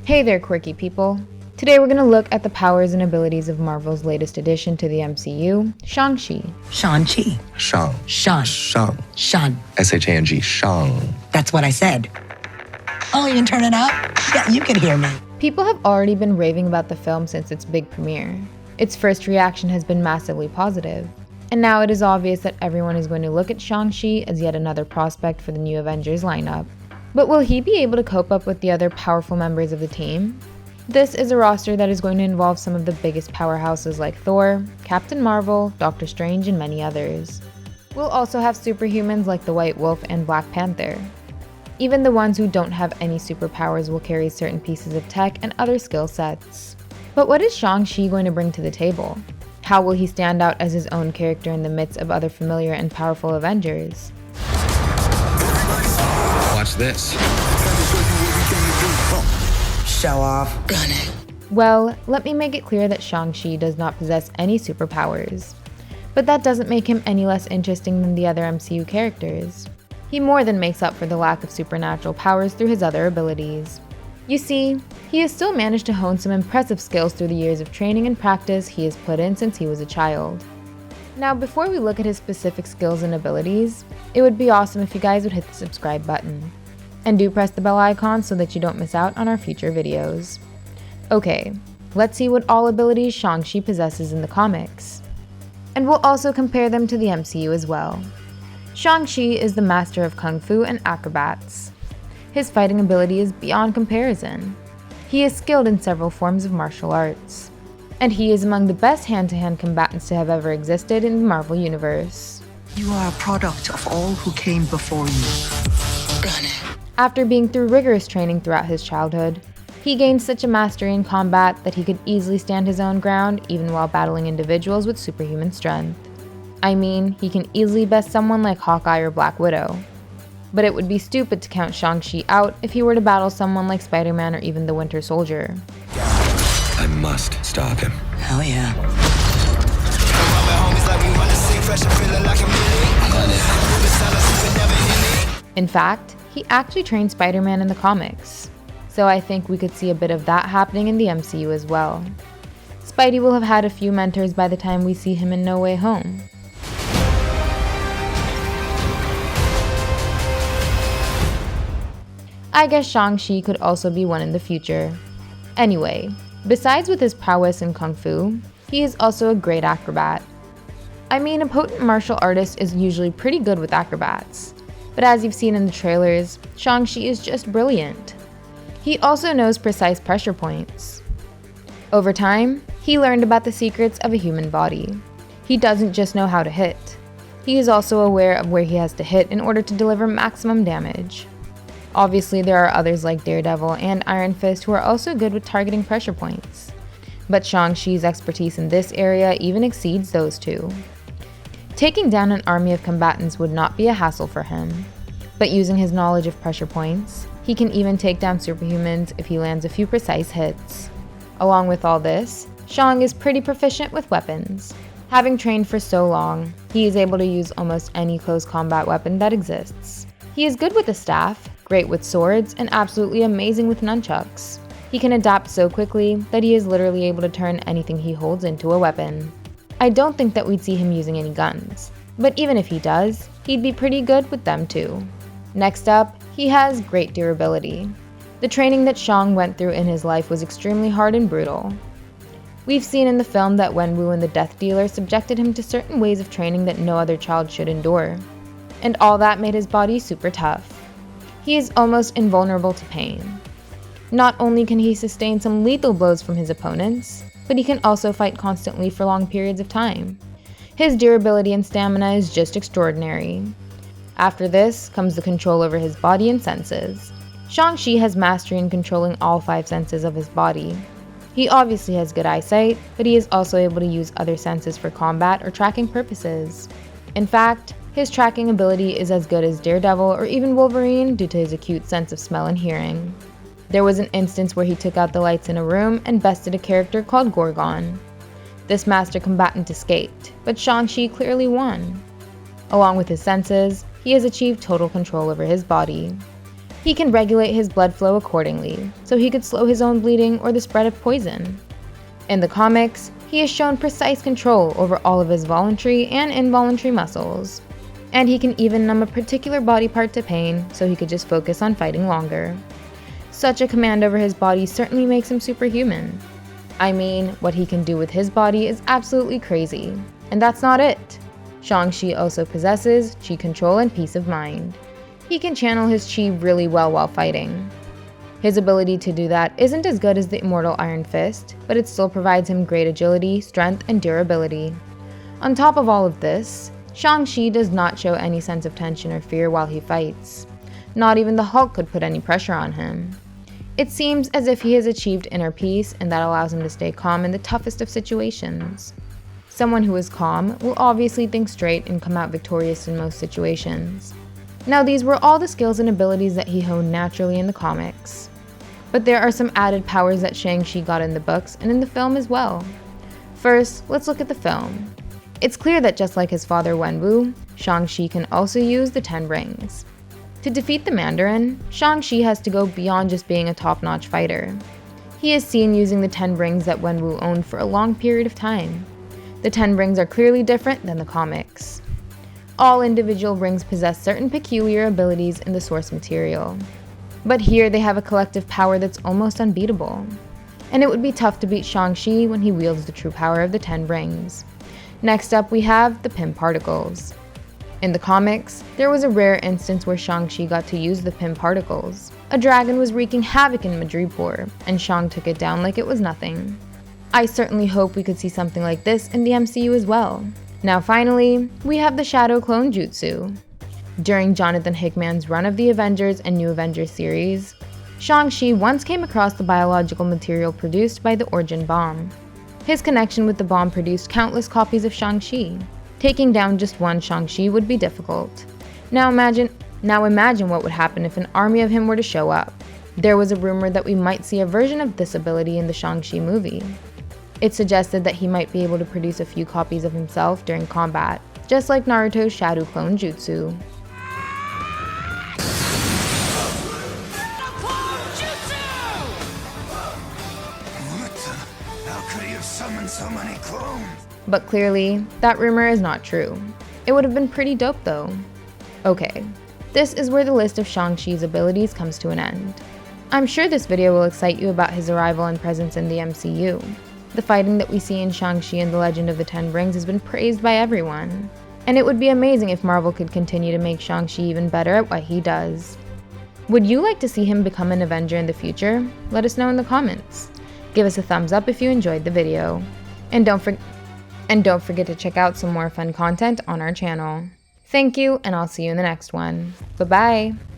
Hey there, quirky people. Today we're going to look at the powers and abilities of Marvel's latest addition to the MCU, Shang Chi. Shang Chi. Shang. Shang. Shang. Shang. S-H-A-N-G. Shang. That's what I said. Oh, you can turn it up? Yeah, you can hear me. People have already been raving about the film since its big premiere. Its first reaction has been massively positive. And now it is obvious that everyone is going to look at Shang-Chi as yet another prospect for the new Avengers lineup. But will he be able to cope up with the other powerful members of the team? This is a roster that is going to involve some of the biggest powerhouses like Thor, Captain Marvel, Doctor Strange, and many others. We'll also have superhumans like the White Wolf and Black Panther. Even the ones who don't have any superpowers will carry certain pieces of tech and other skill sets. But what is Shang-Chi going to bring to the table? How will he stand out as his own character in the midst of other familiar and powerful Avengers? Watch this. Show off. Gun it. Well, let me make it clear that Shang-Chi does not possess any superpowers. But that doesn't make him any less interesting than the other MCU characters. He more than makes up for the lack of supernatural powers through his other abilities. You see, he has still managed to hone some impressive skills through the years of training and practice he has put in since he was a child. Now, before we look at his specific skills and abilities, it would be awesome if you guys would hit the subscribe button. And do press the bell icon so that you don't miss out on our future videos. Okay, let's see what all abilities Shang-Chi possesses in the comics. And we'll also compare them to the MCU as well. Shang-Chi is the master of Kung Fu and acrobats. His fighting ability is beyond comparison. He is skilled in several forms of martial arts. And he is among the best hand-to-hand combatants to have ever existed in the Marvel Universe. You are a product of all who came before you. Gun it. After being through rigorous training throughout his childhood, he gained such a mastery in combat that he could easily stand his own ground even while battling individuals with superhuman strength. I mean, he can easily best someone like Hawkeye or Black Widow. But it would be stupid to count Shang-Chi out if he were to battle someone like Spider-Man or even the Winter Soldier. I must stop him. Hell yeah. In fact, he actually trained Spider-Man in the comics. So I think we could see a bit of that happening in the MCU as well. Spidey will have had a few mentors by the time we see him in No Way Home. I guess Shang-Chi could also be one in the future. Anyway, besides with his prowess in Kung Fu, he is also a great acrobat. I mean, a potent martial artist is usually pretty good with acrobats, but as you've seen in the trailers, Shang-Chi is just brilliant. He also knows precise pressure points. Over time, he learned about the secrets of a human body. He doesn't just know how to hit. He is also aware of where he has to hit in order to deliver maximum damage. Obviously, there are others like Daredevil and Iron Fist who are also good with targeting pressure points. But Shang-Chi's expertise in this area even exceeds those two. Taking down an army of combatants would not be a hassle for him. But using his knowledge of pressure points, he can even take down superhumans if he lands a few precise hits. Along with all this, Shang is pretty proficient with weapons. Having trained for so long, he is able to use almost any close combat weapon that exists. He is good with the staff, great with swords, and absolutely amazing with nunchucks. He can adapt so quickly that he is literally able to turn anything he holds into a weapon. I don't think that we'd see him using any guns, but even if he does, he'd be pretty good with them too. Next up, he has great durability. The training that Shang went through in his life was extremely hard and brutal. We've seen in the film that Wenwu and the Death Dealer subjected him to certain ways of training that no other child should endure. And all that made his body super tough. He is almost invulnerable to pain. Not only can he sustain some lethal blows from his opponents, but he can also fight constantly for long periods of time. His durability and stamina is just extraordinary. After this comes the control over his body and senses. Shang-Chi has mastery in controlling all 5 senses of his body. He obviously has good eyesight, but he is also able to use other senses for combat or tracking purposes. In fact, his tracking ability is as good as Daredevil or even Wolverine due to his acute sense of smell and hearing. There was an instance where he took out the lights in a room and bested a character called Gorgon. This master combatant escaped, but Shang-Chi clearly won. Along with his senses, he has achieved total control over his body. He can regulate his blood flow accordingly, so he could slow his own bleeding or the spread of poison. In the comics, he has shown precise control over all of his voluntary and involuntary muscles. And he can even numb a particular body part to pain so he could just focus on fighting longer. Such a command over his body certainly makes him superhuman. I mean, what he can do with his body is absolutely crazy. And that's not it. Shang-Chi also possesses chi control and peace of mind. He can channel his chi really well while fighting. His ability to do that isn't as good as the immortal Iron Fist, but it still provides him great agility, strength, and durability. On top of all of this, Shang-Chi does not show any sense of tension or fear while he fights. Not even the Hulk could put any pressure on him. It seems as if he has achieved inner peace, and that allows him to stay calm in the toughest of situations. Someone who is calm will obviously think straight and come out victorious in most situations. Now, these were all the skills and abilities that he honed naturally in the comics. But there are some added powers that Shang-Chi got in the books and in the film as well. First, let's look at the film. It's clear that just like his father Wenwu, Shang-Chi can also use the 10 rings. To defeat the Mandarin, Shang-Chi has to go beyond just being a top-notch fighter. He is seen using the 10 rings that Wenwu owned for a long period of time. The 10 rings are clearly different than the comics. All individual rings possess certain peculiar abilities in the source material. But here they have a collective power that's almost unbeatable. And it would be tough to beat Shang-Chi when he wields the true power of the 10 rings. Next up, we have the Pym Particles. In the comics, there was a rare instance where Shang-Chi got to use the Pym Particles. A dragon was wreaking havoc in Madripoor, and Shang took it down like it was nothing. I certainly hope we could see something like this in the MCU as well. Now finally, we have the Shadow Clone Jutsu. During Jonathan Hickman's run of the Avengers and New Avengers series, Shang-Chi once came across the biological material produced by the Origin Bomb. His connection with the bomb produced countless copies of Shang-Chi. Taking down just one Shang-Chi would be difficult. Now imagine what would happen if an army of him were to show up. There was a rumor that we might see a version of this ability in the Shang-Chi movie. It suggested that he might be able to produce a few copies of himself during combat, just like Naruto's Shadow Clone Jutsu. Summon so many clones. But clearly, that rumor is not true. It would have been pretty dope though. Okay, this is where the list of Shang-Chi's abilities comes to an end. I'm sure this video will excite you about his arrival and presence in the MCU. The fighting that we see in Shang-Chi and the Legend of the Ten Rings has been praised by everyone. And it would be amazing if Marvel could continue to make Shang-Chi even better at what he does. Would you like to see him become an Avenger in the future? Let us know in the comments. Give us a thumbs up if you enjoyed the video. And don't forget to check out some more fun content on our channel. Thank you, and I'll see you in the next one. Bye-bye!